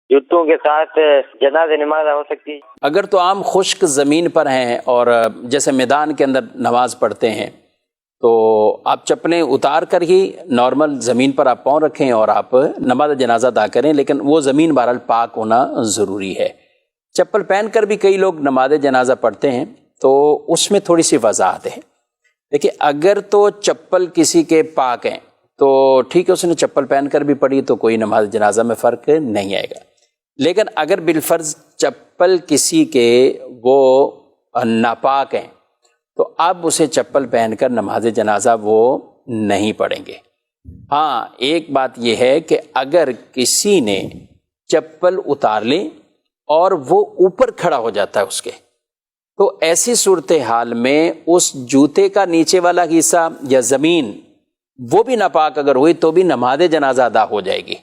جوتوں کے ساتھ جنازہ نماز ہو سکتی ہے؟ اگر تو عام خشک زمین پر ہیں اور جیسے میدان کے اندر نماز پڑھتے ہیں تو آپ چپلیں اتار کر ہی نارمل زمین پر آپ پاؤں رکھیں اور آپ نماز جنازہ ادا کریں، لیکن وہ زمین بہرحال پاک ہونا ضروری ہے۔ چپل پہن کر بھی کئی لوگ نماز جنازہ پڑھتے ہیں تو اس میں تھوڑی سی وضاحت ہے۔ دیکھیے اگر تو چپل کسی کے پاک ہیں تو ٹھیک ہے، اس نے چپل پہن کر بھی پڑھی تو کوئی نماز جنازہ میں فرق نہیں آئے گا، لیکن اگر بالفرض چپل کسی کے وہ ناپاک ہیں تو اب اسے چپل پہن کر نماز جنازہ وہ نہیں پڑھیں گے۔ ہاں ایک بات یہ ہے کہ اگر کسی نے چپل اتار لی اور وہ اوپر کھڑا ہو جاتا ہے اس کے، تو ایسی صورتحال میں اس جوتے کا نیچے والا حصہ یا زمین وہ بھی ناپاک اگر ہوئی تو بھی نماز جنازہ ادا ہو جائے گی۔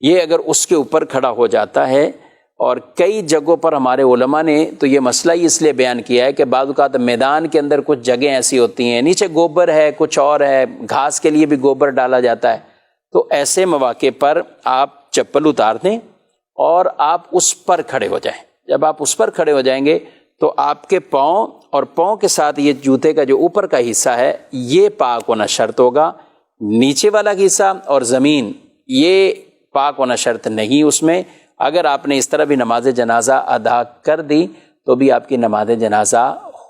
یہ اگر اس کے اوپر کھڑا ہو جاتا ہے، اور کئی جگہوں پر ہمارے علماء نے تو یہ مسئلہ ہی اس لیے بیان کیا ہے کہ بعض اوقات میدان کے اندر کچھ جگہیں ایسی ہوتی ہیں، نیچے گوبر ہے، کچھ اور ہے، گھاس کے لیے بھی گوبر ڈالا جاتا ہے، تو ایسے مواقع پر آپ چپل اتار دیں اور آپ اس پر کھڑے ہو جائیں۔ جب آپ اس پر کھڑے ہو جائیں گے تو آپ کے پاؤں اور پاؤں کے ساتھ یہ جوتے کا جو اوپر کا حصہ ہے یہ پاک ہونا شرط ہوگا، نیچے والا حصہ اور زمین یہ پاک ہونا شرط نہیں اس میں۔ اگر آپ نے اس طرح بھی نماز جنازہ ادا کر دی تو بھی آپ کی نماز جنازہ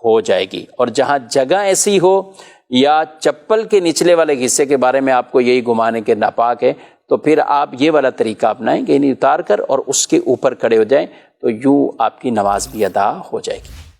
ہو جائے گی۔ اور جہاں جگہ ایسی ہو یا چپل کے نچلے والے حصے کے بارے میں آپ کو یہی گمان ہے کہ ناپاک ہے تو پھر آپ یہ والا طریقہ اپنائیں کہ انہیں اتار کر اور اس کے اوپر کھڑے ہو جائیں، تو یوں آپ کی نماز بھی ادا ہو جائے گی۔